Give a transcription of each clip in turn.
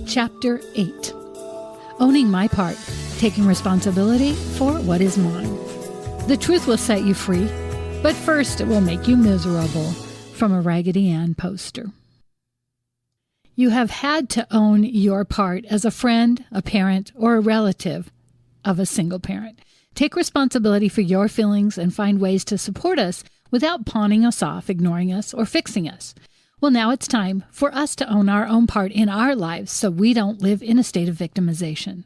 Chapter 8. Owning my part, taking responsibility for what is mine. The truth will set you free, but first it will make you miserable. From a Raggedy Ann poster. You have had to own your part as a friend, a parent, or a relative of a single parent. Take responsibility for your feelings and find ways to support us without pawning us off, ignoring us, or fixing us. Well, now it's time for us to own our own part in our lives so we don't live in a state of victimization.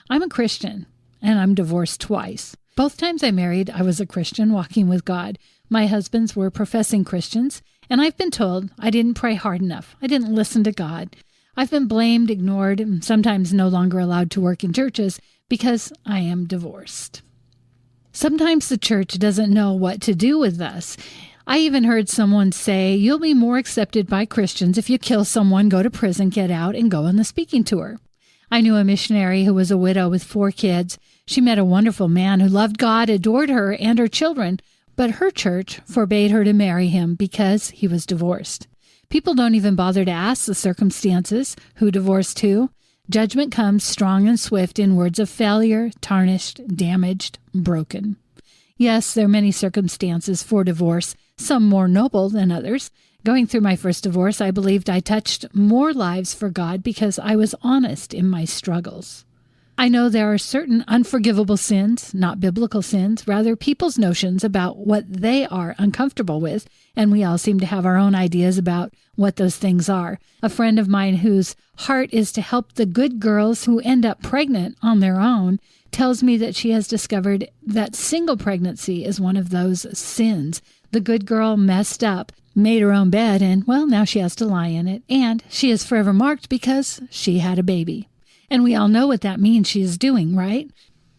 I'm a Christian, and I'm divorced twice. Both times I married, I was a Christian walking with God. My husbands were professing Christians, and I've been told I didn't pray hard enough. I didn't listen to God. I've been blamed, ignored, and sometimes no longer allowed to work in churches because I am divorced. Sometimes the church doesn't know what to do with us. I even heard someone say, you'll be more accepted by Christians if you kill someone, go to prison, get out, and go on the speaking tour. I knew a missionary who was a widow with 4 kids. She met a wonderful man who loved God, adored her and her children, but her church forbade her to marry him because he was divorced. People don't even bother to ask the circumstances, who divorced who. Judgment comes strong and swift in words of failure, tarnished, damaged, broken. Yes, there are many circumstances for divorce, some more noble than others. Going through my first divorce, I believed I touched more lives for God because I was honest in my struggles. I know there are certain unforgivable sins, not biblical sins, rather people's notions about what they are uncomfortable with, and we all seem to have our own ideas about what those things are. A friend of mine whose heart is to help the good girls who end up pregnant on their own tells me that she has discovered that single pregnancy is one of those sins. The good girl messed up, made her own bed, and, well, now she has to lie in it, and she is forever marked because she had a baby. And we all know what that means she is doing, right?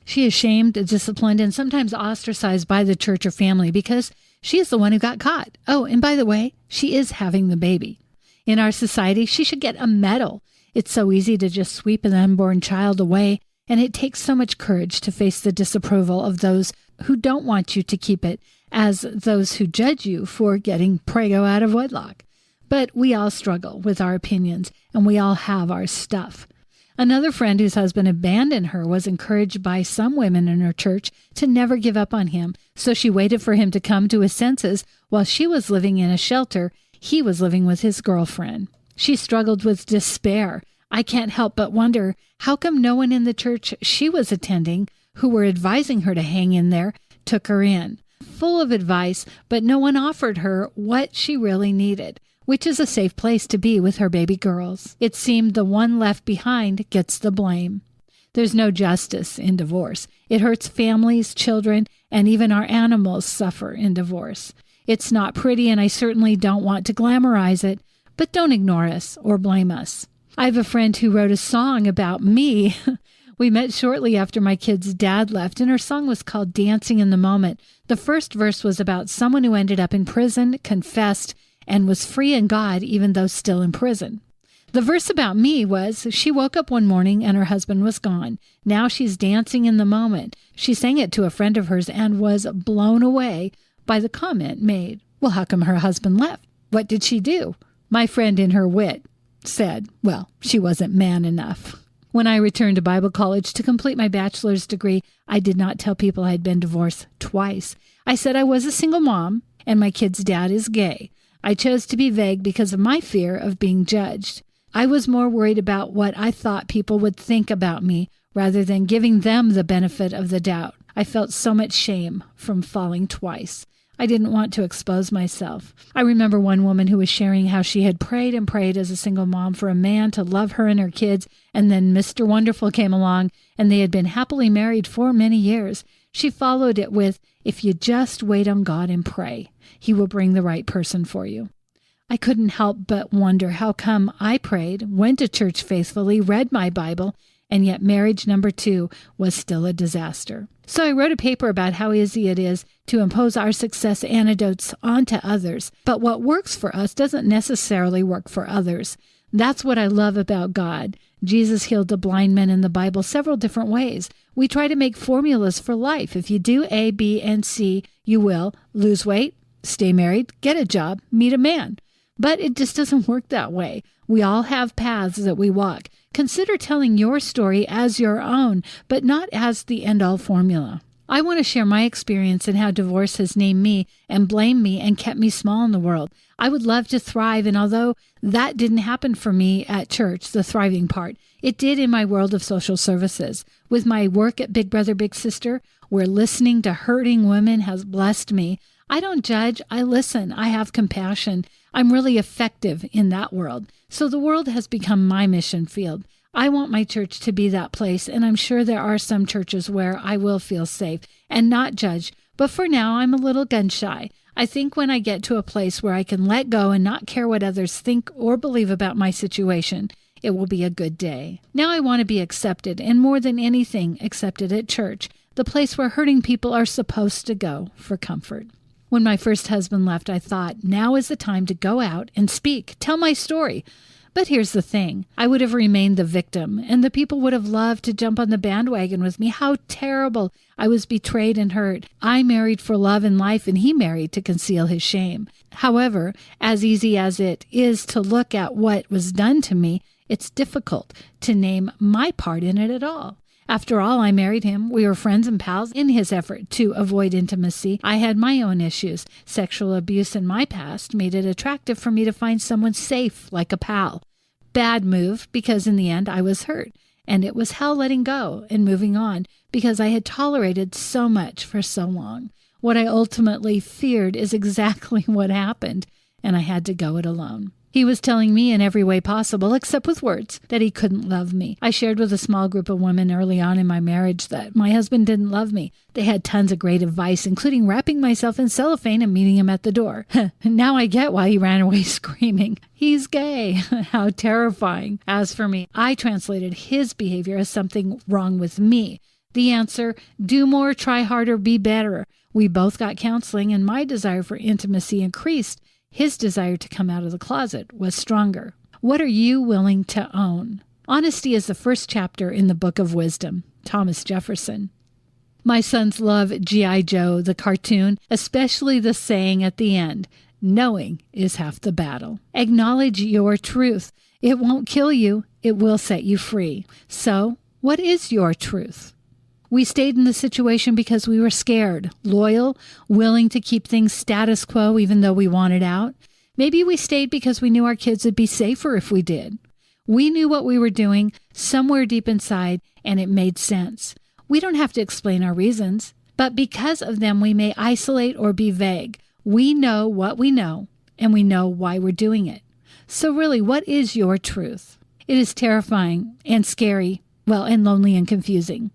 She is shamed, disciplined, and sometimes ostracized by the church or family because she is the one who got caught. Oh, and by the way, she is having the baby. In our society, she should get a medal. It's so easy to just sweep an unborn child away, and it takes so much courage to face the disapproval of those who don't want you to keep it as those who judge you for getting prego out of wedlock. But we all struggle with our opinions, and we all have our stuff. Another friend whose husband abandoned her was encouraged by some women in her church to never give up on him, so she waited for him to come to his senses. While she was living in a shelter, he was living with his girlfriend. She struggled with despair. I can't help but wonder, how come no one in the church she was attending, who were advising her to hang in there, took her in? Full of advice, but no one offered her what she really needed, which is a safe place to be with her baby girls. It seemed the one left behind gets the blame. There's no justice in divorce. It hurts families, children, and even our animals suffer in divorce. It's not pretty, and I certainly don't want to glamorize it, but don't ignore us or blame us. I have a friend who wrote a song about me. We met shortly after my kid's dad left, and her song was called Dancing in the Moment. The first verse was about someone who ended up in prison, confessed, and was free in God even though still in prison. The verse about me was, she woke up one morning and her husband was gone. Now she's dancing in the moment. She sang it to a friend of hers and was blown away by the comment made. Well, how come her husband left? What did she do? My friend in her wit said, well, she wasn't man enough. When I returned to Bible college to complete my bachelor's degree, I did not tell people I had been divorced twice. I said I was a single mom and my kid's dad is gay. I chose to be vague because of my fear of being judged. I was more worried about what I thought people would think about me rather than giving them the benefit of the doubt. I felt so much shame from falling twice. I didn't want to expose myself. I remember one woman who was sharing how she had prayed and prayed as a single mom for a man to love her and her kids, and then Mr. Wonderful came along, and they had been happily married for many years. She followed it with, if you just wait on God and pray, He will bring the right person for you. I couldn't help but wonder how come I prayed, went to church faithfully, read my Bible, and yet marriage number 2 was still a disaster. So I wrote a paper about how easy it is to impose our success antidotes onto others, but what works for us doesn't necessarily work for others. That's what I love about God. Jesus healed the blind men in the Bible several different ways. We try to make formulas for life. If you do A, B, and C, you will lose weight, stay married, get a job, meet a man. But it just doesn't work that way. We all have paths that we walk. Consider telling your story as your own, but not as the end-all formula. I want to share my experience and how divorce has named me and blamed me and kept me small in the world. I would love to thrive, and although that didn't happen for me at church, the thriving part, it did in my world of social services. With my work at Big Brother, Big Sister, where listening to hurting women has blessed me, I don't judge, I listen, I have compassion. I'm really effective in that world. So the world has become my mission field. I want my church to be that place, and I'm sure there are some churches where I will feel safe and not judge. But for now, I'm a little gun shy. I think when I get to a place where I can let go and not care what others think or believe about my situation, it will be a good day. Now I want to be accepted, and more than anything, accepted at church, the place where hurting people are supposed to go for comfort. When my first husband left, I thought, now is the time to go out and speak, tell my story. But here's the thing. I would have remained the victim, and the people would have loved to jump on the bandwagon with me. How terrible. I was betrayed and hurt. I married for love and life, and he married to conceal his shame. However, as easy as it is to look at what was done to me, it's difficult to name my part in it at all. After all, I married him. We were friends and pals. In his effort to avoid intimacy, I had my own issues. Sexual abuse in my past made it attractive for me to find someone safe, like a pal. Bad move, because in the end I was hurt. And it was hell letting go and moving on, because I had tolerated so much for so long. What I ultimately feared is exactly what happened, and I had to go it alone. He was telling me in every way possible, except with words, that he couldn't love me. I shared with a small group of women early on in my marriage that my husband didn't love me. They had tons of great advice, including wrapping myself in cellophane and meeting him at the door. Now I get why he ran away screaming, "He's gay." How terrifying. As for me, I translated his behavior as something wrong with me. The answer, do more, try harder, be better. We both got counseling, and my desire for intimacy increased. His desire to come out of the closet was stronger. What are you willing to own? Honesty is the first chapter in the Book of Wisdom. Thomas Jefferson. My sons love G.I. Joe, the cartoon, especially the saying at the end, knowing is half the battle. Acknowledge your truth. It won't kill you. It will set you free. So, what is your truth? We stayed in the situation because we were scared, loyal, willing to keep things status quo even though we wanted out. Maybe we stayed because we knew our kids would be safer if we did. We knew what we were doing somewhere deep inside, and it made sense. We don't have to explain our reasons, but because of them we may isolate or be vague. We know what we know, and we know why we're doing it. So really, what is your truth? It is terrifying and scary, and lonely and confusing.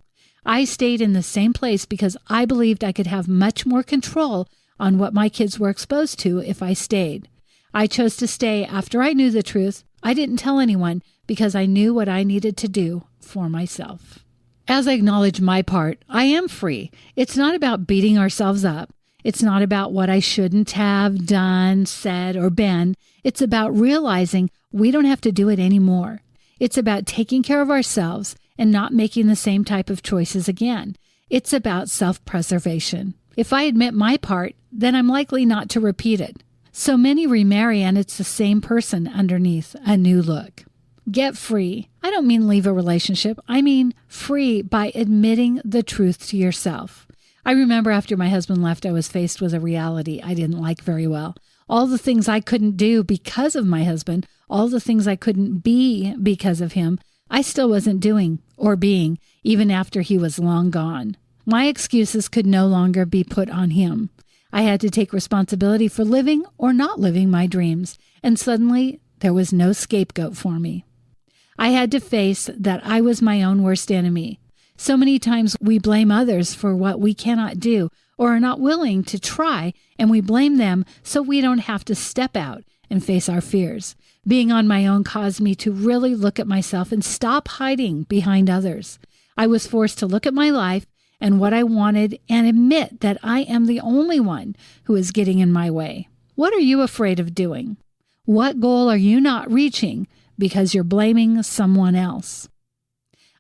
I stayed in the same place because I believed I could have much more control on what my kids were exposed to if I stayed. I chose to stay after I knew the truth. I didn't tell anyone because I knew what I needed to do for myself. As I acknowledge my part, I am free. It's not about beating ourselves up. It's not about what I shouldn't have done, said, or been. It's about realizing we don't have to do it anymore. It's about taking care of ourselves and not making the same type of choices again. It's about self-preservation. If I admit my part, then I'm likely not to repeat it. So many remarry and it's the same person underneath a new look. Get free. I don't mean leave a relationship. I mean free by admitting the truth to yourself. I remember after my husband left, I was faced with a reality I didn't like very well. All the things I couldn't do because of my husband, all the things I couldn't be because of him, I still wasn't doing or being, even after he was long gone. My excuses could no longer be put on him. I had to take responsibility for living or not living my dreams, and suddenly there was no scapegoat for me. I had to face that I was my own worst enemy. So many times we blame others for what we cannot do or are not willing to try, and we blame them so we don't have to step out and face our fears. Being on my own caused me to really look at myself and stop hiding behind others. I was forced to look at my life and what I wanted and admit that I am the only one who is getting in my way. What are you afraid of doing? What goal are you not reaching because you're blaming someone else?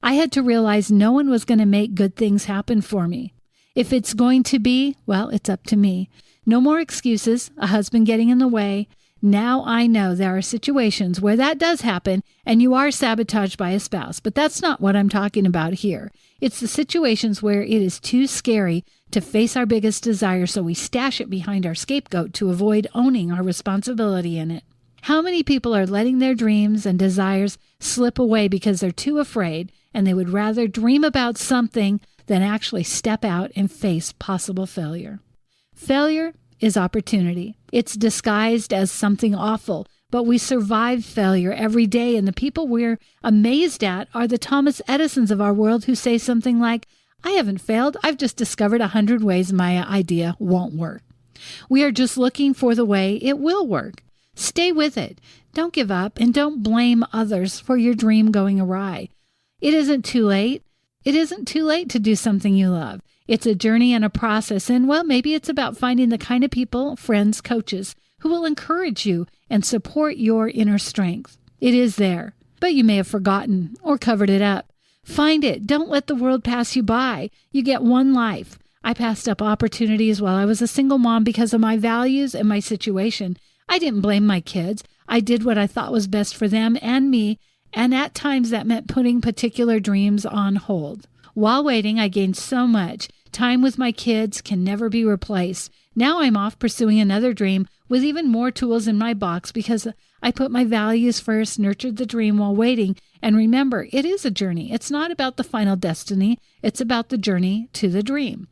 I had to realize no one was going to make good things happen for me. If it's going to be, it's up to me. No more excuses, a husband getting in the way, Now I know there are situations where that does happen and you are sabotaged by a spouse, but that's not what I'm talking about here. It's the situations where it is too scary to face our biggest desire, so we stash it behind our scapegoat to avoid owning our responsibility in it. How many people are letting their dreams and desires slip away because they're too afraid and they would rather dream about something than actually step out and face possible failure? Failure is opportunity. It's disguised as something awful, but we survive failure every day, and the people we're amazed at are the Thomas Edisons of our world who say something like, "I haven't failed. I've just discovered 100 ways my idea won't work." We are just looking for the way it will work. Stay with it. Don't give up, and don't blame others for your dream going awry. It isn't too late. It isn't too late to do something you love. It's a journey and a process, and well, maybe it's about finding the kind of people, friends, coaches, who will encourage you and support your inner strength. It is there, but you may have forgotten or covered it up. Find it. Don't let the world pass you by. You get one life. I passed up opportunities while I was a single mom because of my values and my situation. I didn't blame my kids. I did what I thought was best for them and me, and at times that meant putting particular dreams on hold. While waiting, I gained so much. Time with my kids can never be replaced. Now I'm off pursuing another dream with even more tools in my box because I put my values first, nurtured the dream while waiting. And remember, it is a journey. It's not about the final destiny. It's about the journey to the dream.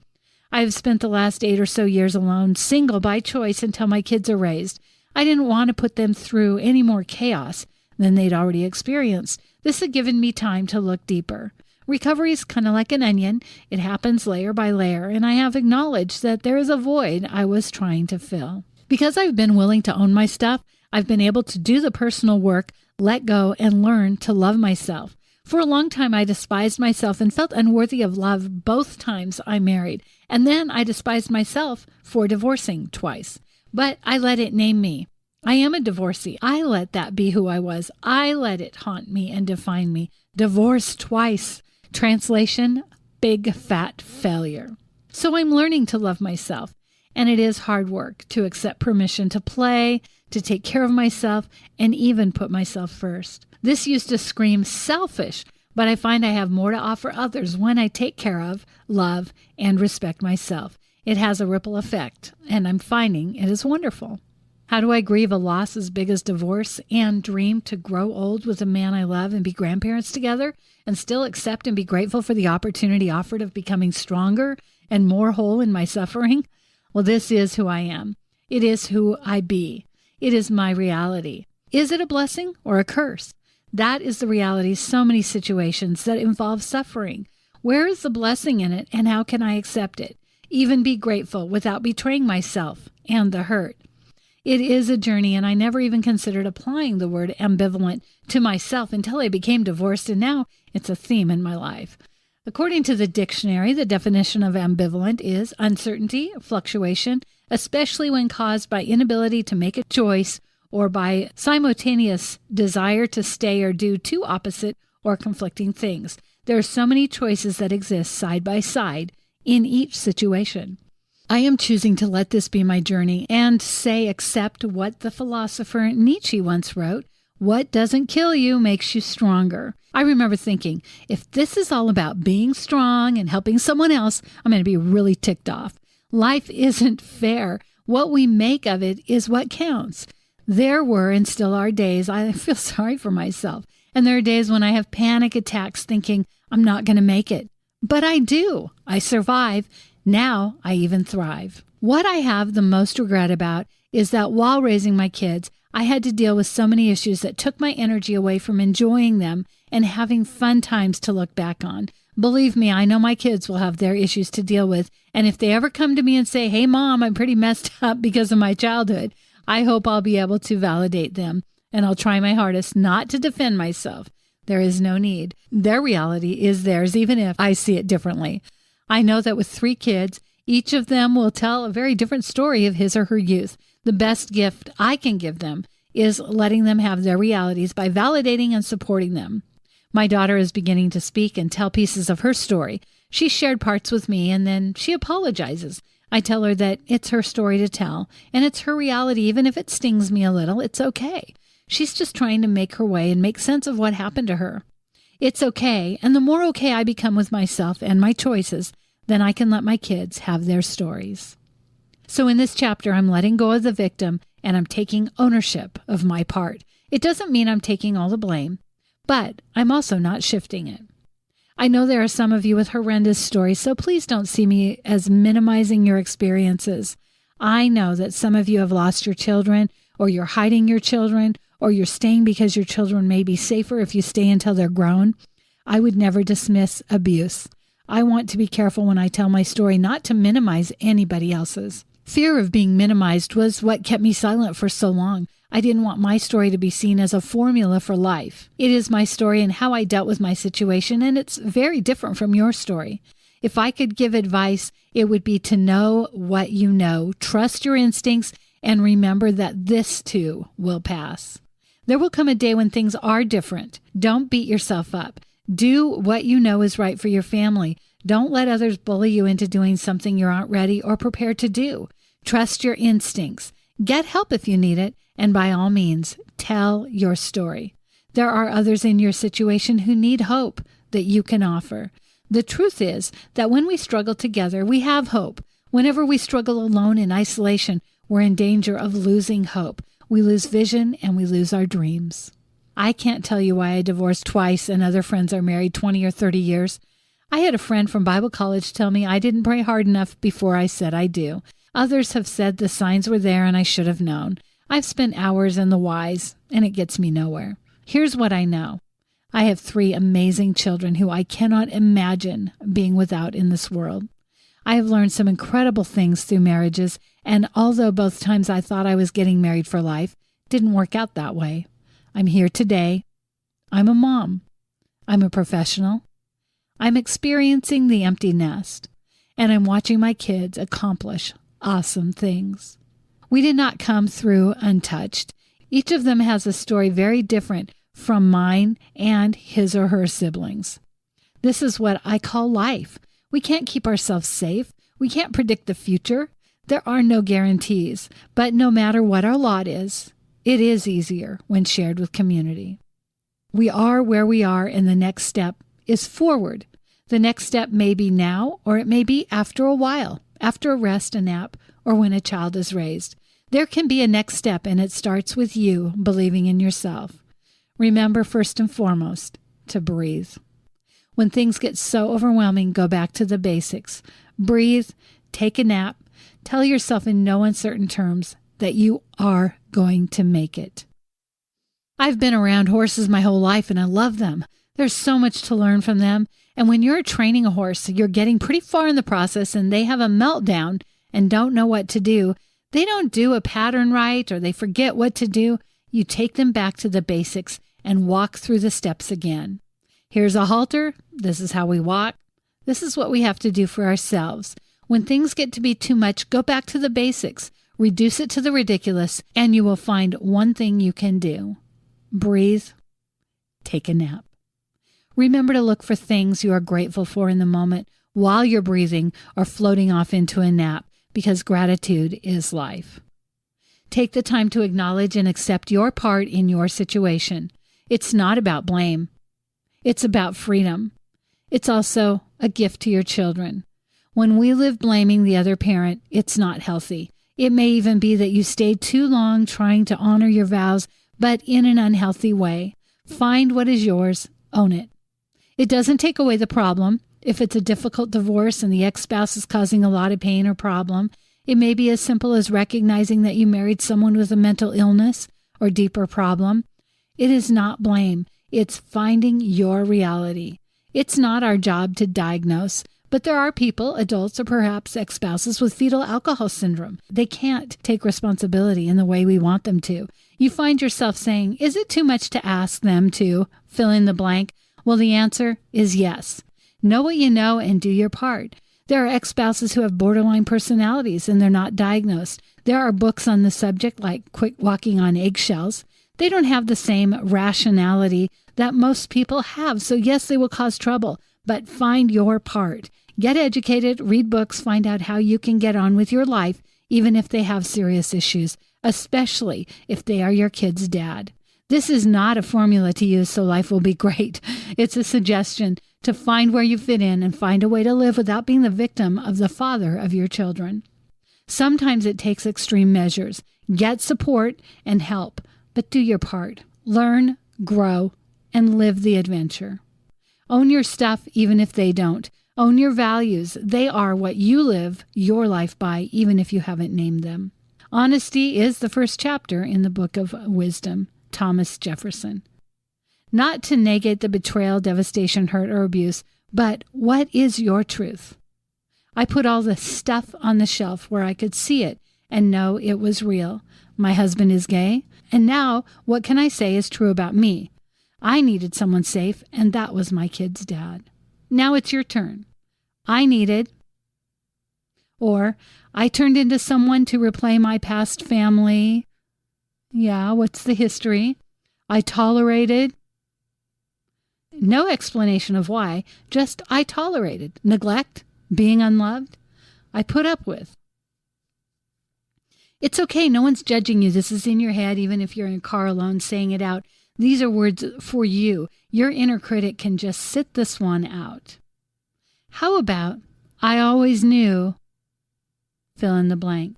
I have spent the last 8 or so years alone, single by choice until my kids are raised. I didn't want to put them through any more chaos than they'd already experienced. This had given me time to look deeper. Recovery is kind of like an onion. It happens layer by layer, and I have acknowledged that there is a void I was trying to fill. Because I've been willing to own my stuff, I've been able to do the personal work, let go, and learn to love myself. For a long time, I despised myself and felt unworthy of love both times I married. And then I despised myself for divorcing twice. But I let it name me. I am a divorcee. I let that be who I was. I let it haunt me and define me. Divorced twice. Translation, big fat failure. So I'm learning to love myself. And it is hard work to accept permission to play, to take care of myself, and even put myself first. This used to scream selfish, but I find I have more to offer others when I take care of, love, and respect myself. It has a ripple effect, and I'm finding it is wonderful. How do I grieve a loss as big as divorce and dream to grow old with a man I love and be grandparents together and still accept and be grateful for the opportunity offered of becoming stronger and more whole in my suffering? Well, this is who I am. It is who I be. It is my reality. Is it a blessing or a curse? That is the reality of so many situations that involve suffering. Where is the blessing in it, and how can I accept it? Even be grateful without betraying myself and the hurt. It is a journey, and I never even considered applying the word ambivalent to myself until I became divorced, and now it's a theme in my life. According to the dictionary, the definition of ambivalent is uncertainty, fluctuation, especially when caused by inability to make a choice or by simultaneous desire to stay or do two opposite or conflicting things. There are so many choices that exist side by side in each situation. I am choosing to let this be my journey and say accept what the philosopher Nietzsche once wrote, "What doesn't kill you makes you stronger." I remember thinking, if this is all about being strong and helping someone else, I'm going to be really ticked off. Life isn't fair. What we make of it is what counts. There were and still are days I feel sorry for myself. And there are days when I have panic attacks thinking I'm not going to make it. But I do. I survive. Now I even thrive. What I have the most regret about is that while raising my kids, I had to deal with so many issues that took my energy away from enjoying them and having fun times to look back on. Believe me, I know my kids will have their issues to deal with. And if they ever come to me and say, "Hey, Mom, I'm pretty messed up because of my childhood," I hope I'll be able to validate them. And I'll try my hardest not to defend myself. There is no need. Their reality is theirs, even if I see it differently. I know that with 3 kids, each of them will tell a very different story of his or her youth. The best gift I can give them is letting them have their realities by validating and supporting them. My daughter is beginning to speak and tell pieces of her story. She shared parts with me, and then she apologizes. I tell her that it's her story to tell, and it's her reality. Even if it stings me a little, it's okay. She's just trying to make her way and make sense of what happened to her. It's okay, and the more okay I become with myself and my choices, then I can let my kids have their stories. So in this chapter, I'm letting go of the victim, and I'm taking ownership of my part. It doesn't mean I'm taking all the blame, but I'm also not shifting it. I know there are some of you with horrendous stories, so please don't see me as minimizing your experiences. I know that some of you have lost your children, or you're hiding your children, or you're staying because your children may be safer if you stay until they're grown. I would never dismiss abuse. I want to be careful when I tell my story not to minimize anybody else's. Fear of being minimized was what kept me silent for so long. I didn't want my story to be seen as a formula for life. It is my story and how I dealt with my situation, and it's very different from your story. If I could give advice, it would be to know what you know, trust your instincts, and remember that this too will pass. There will come a day when things are different. Don't beat yourself up. Do what you know is right for your family. Don't let others bully you into doing something you aren't ready or prepared to do. Trust your instincts. Get help if you need it, and by all means, tell your story. There are others in your situation who need hope that you can offer. The truth is that when we struggle together, we have hope. Whenever we struggle alone in isolation, we're in danger of losing hope. We lose vision and we lose our dreams. I can't tell you why I divorced twice and other friends are married 20 or 30 years. I had a friend from Bible college tell me I didn't pray hard enough before I said I do. Others have said the signs were there and I should have known. I've spent hours in the whys, and it gets me nowhere. Here's what I know. I have 3 amazing children who I cannot imagine being without in this world. I have learned some incredible things through marriages, and although both times I thought I was getting married for life, didn't work out that way. I'm here today. I'm a mom. I'm a professional. I'm experiencing the empty nest, and I'm watching my kids accomplish awesome things. We did not come through untouched. Each of them has a story very different from mine and his or her siblings. This is what I call life. We can't keep ourselves safe. We can't predict the future. There are no guarantees, but no matter what our lot is, it is easier when shared with community. We are where we are, and the next step is forward. The next step may be now, or it may be after a while, after a rest, a nap, or when a child is raised. There can be a next step, and it starts with you believing in yourself. Remember, first and foremost, to breathe. When things get so overwhelming, go back to the basics. Breathe, take a nap, tell yourself in no uncertain terms that you are going to make it. I've been around horses my whole life, and I love them. There's so much to learn from them. And when you're training a horse, you're getting pretty far in the process and they have a meltdown and don't know what to do. They don't do a pattern right or they forget what to do. You take them back to the basics and walk through the steps again. Here's a halter. This is how we walk. This is what we have to do for ourselves. When things get to be too much, go back to the basics. Reduce it to the ridiculous, and you will find one thing you can do. Breathe. Take a nap. Remember to look for things you are grateful for in the moment while you're breathing or floating off into a nap, because gratitude is life. Take the time to acknowledge and accept your part in your situation. It's not about blame. It's about freedom. It's also a gift to your children. When we live blaming the other parent, it's not healthy. It may even be that you stayed too long trying to honor your vows, but in an unhealthy way. Find what is yours, own it. It doesn't take away the problem. If it's a difficult divorce and the ex-spouse is causing a lot of pain or problem, it may be as simple as recognizing that you married someone with a mental illness or deeper problem. It is not blame. It's finding your reality. It's not our job to diagnose, but there are people, adults or perhaps ex-spouses, with fetal alcohol syndrome. They can't take responsibility in the way we want them to. You find yourself saying, is it too much to ask them to fill in the blank? Well, the answer is yes. Know what you know and do your part. There are ex-spouses who have borderline personalities and they're not diagnosed. There are books on the subject like Quit Walking on Eggshells. They don't have the same rationality that most people have. So yes, they will cause trouble, but find your part. Get educated, read books, find out how you can get on with your life, even if they have serious issues, especially if they are your kid's dad. This is not a formula to use so life will be great. It's a suggestion to find where you fit in and find a way to live without being the victim of the father of your children. Sometimes it takes extreme measures. Get support and help, but do your part. Learn, grow, and live the adventure. Own your stuff even if they don't. Own your values. They are what you live your life by, even if you haven't named them. Honesty is the first chapter in the Book of Wisdom, Thomas Jefferson. Not to negate the betrayal, devastation, hurt, or abuse, but what is your truth? I put all the stuff on the shelf where I could see it and know it was real. My husband is gay, and now what can I say is true about me? I needed someone safe, and that was my kid's dad. Now it's your turn. I needed, or I turned into someone to replay my past family. Yeah, what's the history? I tolerated. No explanation of why, just I tolerated. Neglect, being unloved, I put up with. It's okay, no one's judging you. This is in your head, even if you're in a car alone saying it out. These are words for you. Your inner critic can just sit this one out. How about, I always knew, fill in the blank.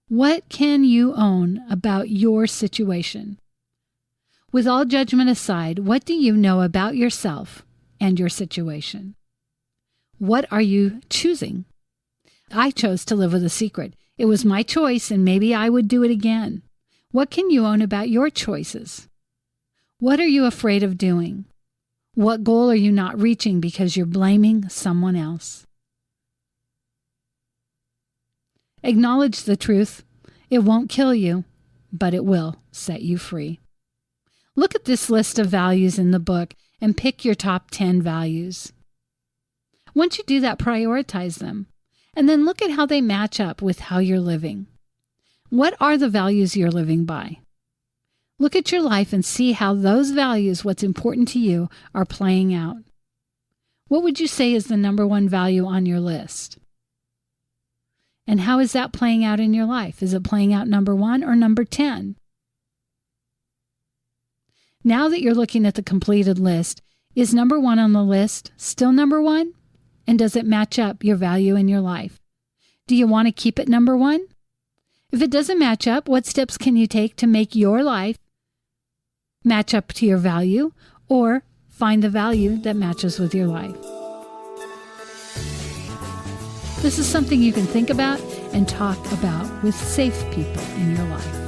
What can you own about your situation? With all judgment aside, what do you know about yourself and your situation? What are you choosing? I chose to live with a secret. It was my choice, and maybe I would do it again. What can you own about your choices? What are you afraid of doing? What goal are you not reaching because you're blaming someone else? Acknowledge the truth. It won't kill you, but it will set you free. Look at this list of values in the book and pick your top 10 values. Once you do that, prioritize them. And then look at how they match up with how you're living. What are the values you're living by? Look at your life and see how those values, what's important to you, are playing out. What would you say is the number one value on your list? And how is that playing out in your life? Is it playing out number 1 or number 10? Now that you're looking at the completed list, is number 1 on the list still number 1? And does it match up your value in your life? Do you want to keep it number 1? If it doesn't match up, what steps can you take to make your life match up to your value, or find the value that matches with your life? This is something you can think about and talk about with safe people in your life.